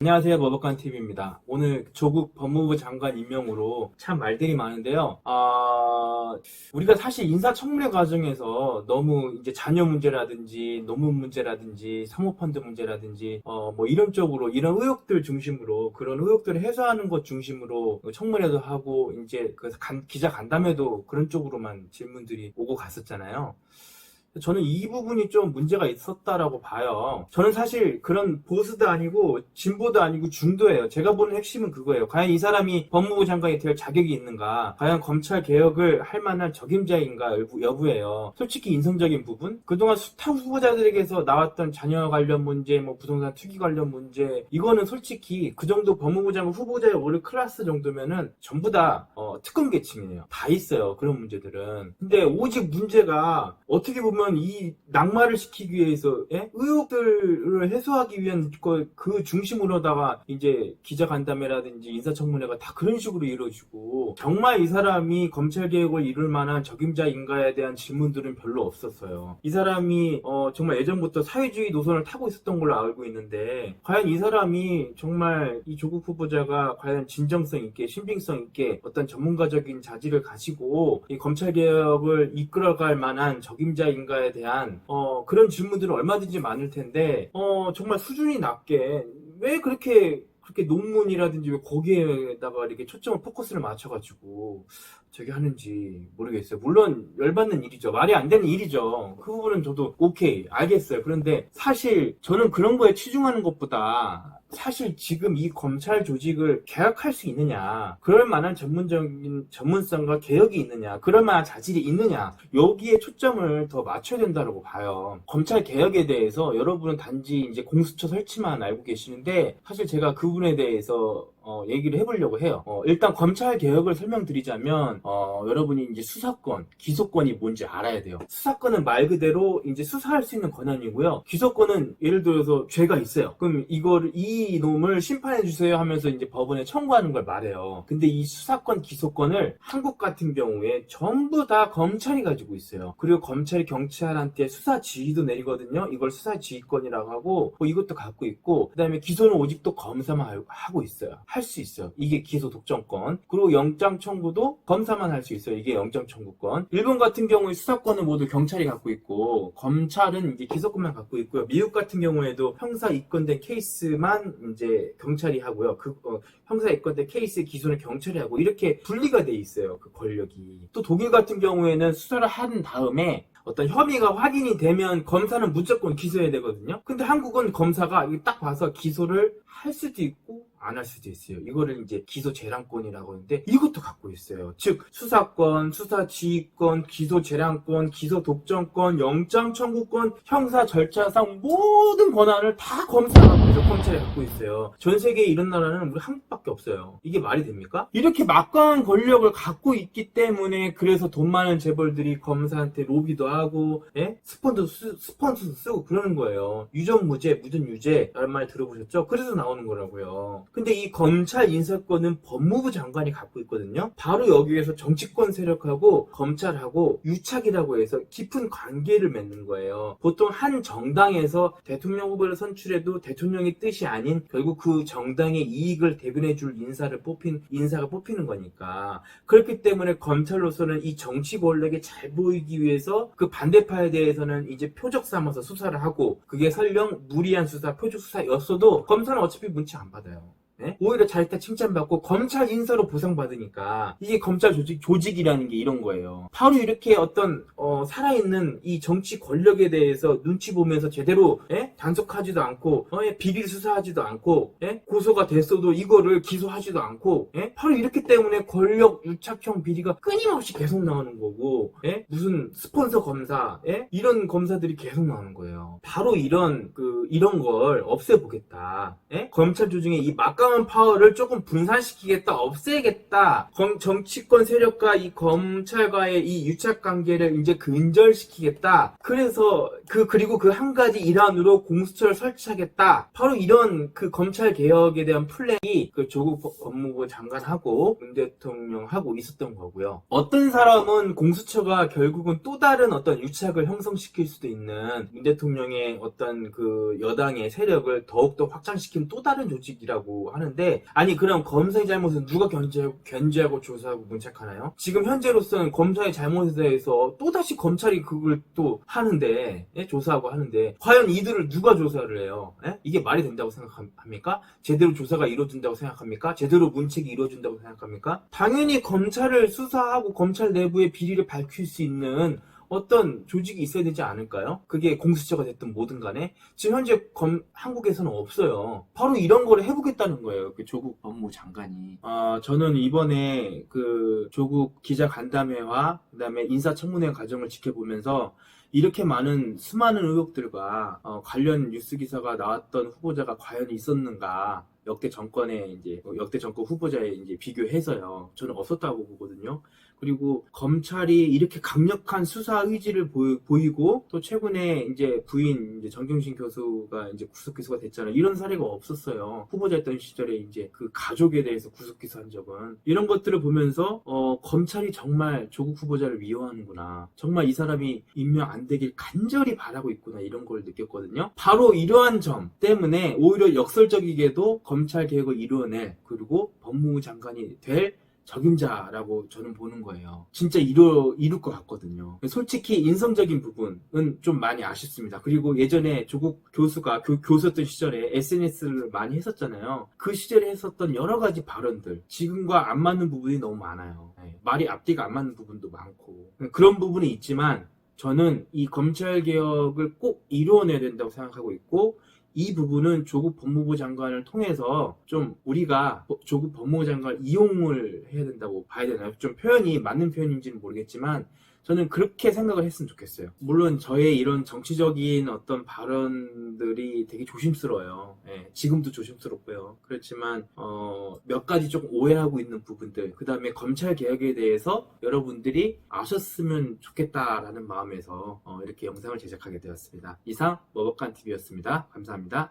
안녕하세요. 머버칸TV입니다. 오늘 조국 법무부 장관 임명으로 참 말들이 많은데요. 우리가 사실 인사청문회 과정에서 너무 이제 자녀 문제라든지 논문 문제라든지 사모펀드 문제라든지 뭐 이런 쪽으로 이런 의혹들 중심으로 그런 의혹들을 해소하는 것 중심으로 청문회도 하고 이제 그 기자 간담회도 그런 쪽으로만 질문들이 오고 갔었잖아요. 저는 이 부분이 좀 문제가 있었다라고 봐요. 저는 사실 그런 보수도 아니고 진보도 아니고 중도예요. 제가 보는 핵심은 그거예요. 과연 이 사람이 법무부 장관이 될 자격이 있는가? 과연 검찰 개혁을 할 만한 적임자인가 여부예요. 솔직히 인성적인 부분? 그동안 타 후보자들에게서 나왔던 자녀 관련 문제, 뭐 부동산 투기 관련 문제, 이거는 솔직히 그 정도 법무부 장관 후보자의 오를 클래스 정도면은 전부 다 특권 계층이에요. 다 있어요. 그런 문제들은. 근데 오직 문제가 어떻게 보면 이 낙마를 시키기 위해서 의혹들을 해소하기 위한 그 중심으로다가 이제 기자간담회라든지 인사청문회가 다 그런 식으로 이루어지고, 정말 이 사람이 검찰개혁을 이룰 만한 적임자인가에 대한 질문들은 별로 없었어요. 이 사람이 정말 예전부터 사회주의 노선을 타고 있었던 걸로 알고 있는데, 과연 이 사람이 정말 이 조국 후보자가 과연 진정성 있게 신빙성 있게 어떤 전문가적인 자질을 가지고 이 검찰개혁을 이끌어갈 만한 적임자인가에 대한 그런 질문들은 얼마든지 많을 텐데, 정말 수준이 낮게 왜 그렇게 논문이라든지 왜 거기에다가 이렇게 초점을 포커스를 맞춰가지고 저기 하는지 모르겠어요. 물론 열받는 일이죠. 말이 안 되는 일이죠. 그 부분은 저도 오케이 알겠어요. 그런데 사실 저는 그런 거에 치중하는 것보다 사실 지금 이 검찰 조직을 개혁할 수 있느냐, 그럴 만한 전문적인 전문성과 개혁이 있느냐, 그럴 만한 자질이 있느냐, 여기에 초점을 더 맞춰야 된다고 봐요. 검찰 개혁에 대해서 여러분은 단지 이제 공수처 설치만 알고 계시는데, 사실 제가 그 부분에 대해서 얘기를 해보려고 해요. 일단 검찰 개혁을 설명드리자면, 여러분이 이제 수사권, 기소권이 뭔지 알아야 돼요. 수사권은 말 그대로 이제 수사할 수 있는 권한이고요. 기소권은 예를 들어서 죄가 있어요. 그럼 이 놈을 심판해주세요 하면서 이제 법원에 청구하는 걸 말해요. 근데 이 수사권, 기소권을 한국 같은 경우에 전부 다 검찰이 가지고 있어요. 그리고 검찰이 경찰한테 수사 지휘도 내리거든요. 이걸 수사 지휘권이라고 하고, 이것도 갖고 있고, 그 다음에 기소는 오직 또 검사만 하고 있어요. 할 수 있어요. 이게 기소 독점권. 그리고 영장 청구도 검사만 할 수 있어요. 이게 영장 청구권. 일본 같은 경우에 수사권은 모두 경찰이 갖고 있고, 검찰은 이제 기소권만 갖고 있고요. 미국 같은 경우에도 형사 입건된 케이스만 이제 경찰이 하고요. 형사 입건된 케이스 기소는 경찰이 하고, 이렇게 분리가 돼 있어요. 그 권력이. 또 독일 같은 경우에는 수사를 한 다음에 어떤 혐의가 확인이 되면 검사는 무조건 기소해야 되거든요. 근데 한국은 검사가 딱 봐서 기소를 할 수도 있고 안 할 수도 있어요. 이거를 이제 기소 재량권이라고 하는데, 이것도 갖고 있어요. 즉 수사권, 수사 지휘권, 기소 재량권, 기소 독점권, 영장 청구권, 형사 절차상 모든 권한을 다 검찰이 갖고 있어요. 전 세계에 이런 나라는 우리 한국밖에 없어요. 이게 말이 됩니까? 이렇게 막강한 권력을 갖고 있기 때문에, 그래서 돈 많은 재벌들이 검사한테 로비도 하고, 스폰서도 쓰고 그러는 거예요. 유전무죄, 무전유죄 라는 말 들어보셨죠? 그래서 나오는 거라고요. 근데 이 검찰 인사권은 법무부 장관이 갖고 있거든요. 바로 여기에서 정치권 세력하고 검찰하고 유착이라고 해서 깊은 관계를 맺는 거예요. 보통 한 정당에서 대통령 후보를 선출해도 대통령의 뜻이 아닌 결국 그 정당의 이익을 대변해줄 인사가 뽑히는 거니까. 그렇기 때문에 검찰로서는 이 정치 권력에 잘 보이기 위해서 그 반대파에 대해서는 이제 표적 삼아서 수사를 하고, 그게 설령 무리한 수사, 표적 수사였어도 검사는 어차피 문치 안 받아요. 오히려 잘했다 칭찬받고 검찰 인사로 보상받으니까, 이게 검찰 조직이라는 게 이런 거예요. 바로 이렇게 어떤 살아있는 이 정치 권력에 대해서 눈치 보면서 제대로 단속하지도 않고, 비리 수사하지도 않고, 고소가 됐어도 이거를 기소하지도 않고, 바로 이렇기 때문에 권력 유착형 비리가 끊임없이 계속 나오는 거고, 무슨 스폰서 검사, 이런 검사들이 계속 나오는 거예요. 바로 이런 걸 없애보겠다. 검찰 조직의 이 막강 가까운 파워를 조금 분산시키겠다, 없애겠다. 정치권 세력과 이 검찰과의 이 유착 관계를 이제 근절시키겠다. 그래서 그리고 그 한 가지 일환으로 공수처를 설치하겠다. 바로 이런 그 검찰 개혁에 대한 플랜이 그 조국 법무부 장관하고 문 대통령하고 있었던 거고요. 어떤 사람은 공수처가 결국은 또 다른 어떤 유착을 형성시킬 수도 있는 문 대통령의 어떤 그 여당의 세력을 더욱더 확장시키는 또 다른 조직이라고 하는데, 아니 그럼 검사의 잘못은 누가 견제하고 조사하고 문책하나요? 지금 현재로서는 검사의 잘못에 대해서 또다시 검찰이 그걸 또 하는데, 조사하고 하는데 과연 이들을 누가 조사를 해요? 이게 말이 된다고 생각합니까? 제대로 조사가 이루어진다고 생각합니까? 제대로 문책이 이루어진다고 생각합니까? 당연히 검찰을 수사하고 검찰 내부의 비리를 밝힐 수 있는 어떤 조직이 있어야 되지 않을까요? 그게 공수처가 됐든 뭐든 간에 지금 현재 한국에서는 없어요. 바로 이런 거를 해보겠다는 거예요. 그 조국 법무부 장관이. 저는 이번에 그 조국 기자 간담회와 그다음에 인사청문회 과정을 지켜보면서 이렇게 수많은 의혹들과 관련 뉴스 기사가 나왔던 후보자가 과연 있었는가? 역대 정권 후보자에 이제 비교해서요. 저는 없었다고 보거든요. 그리고 검찰이 이렇게 강력한 수사 의지를 보이고 또 최근에 이제 부인 정경심 교수가 이제 구속 기소가 됐잖아요. 이런 사례가 없었어요. 후보자였던 시절에 이제 그 가족에 대해서 구속 기소한 적은. 이런 것들을 보면서 검찰이 정말 조국 후보자를 미워하는구나. 정말 이 사람이 임명 안 되길 간절히 바라고 있구나. 이런 걸 느꼈거든요. 바로 이러한 점 때문에 오히려 역설적이게도 검찰 개혁을 이루어낼, 그리고 법무부 장관이 될 적임자라고 저는 보는 거예요. 진짜 이룰 것 같거든요. 솔직히 인성적인 부분은 좀 많이 아쉽습니다. 그리고 예전에 조국 교수가 교수였던 시절에 SNS를 많이 했었잖아요. 그 시절에 했었던 여러 가지 발언들, 지금과 안 맞는 부분이 너무 많아요. 말이 앞뒤가 안 맞는 부분도 많고 그런 부분이 있지만 저는 이 검찰 개혁을 꼭 이루어내야 된다고 생각하고 있고, 이 부분은 조국 법무부 장관을 통해서 좀 우리가 조국 법무부 장관을 이용을 해야 된다고 봐야 되나요? 좀 표현이 맞는 표현인지는 모르겠지만 저는 그렇게 생각을 했으면 좋겠어요. 물론 저의 이런 정치적인 어떤 발언들이 되게 조심스러워요. 지금도 조심스럽고요. 그렇지만 몇 가지 조금 오해하고 있는 부분들, 그 다음에 검찰 개혁에 대해서 여러분들이 아셨으면 좋겠다라는 마음에서 이렇게 영상을 제작하게 되었습니다. 이상 머벅간TV였습니다. 감사합니다.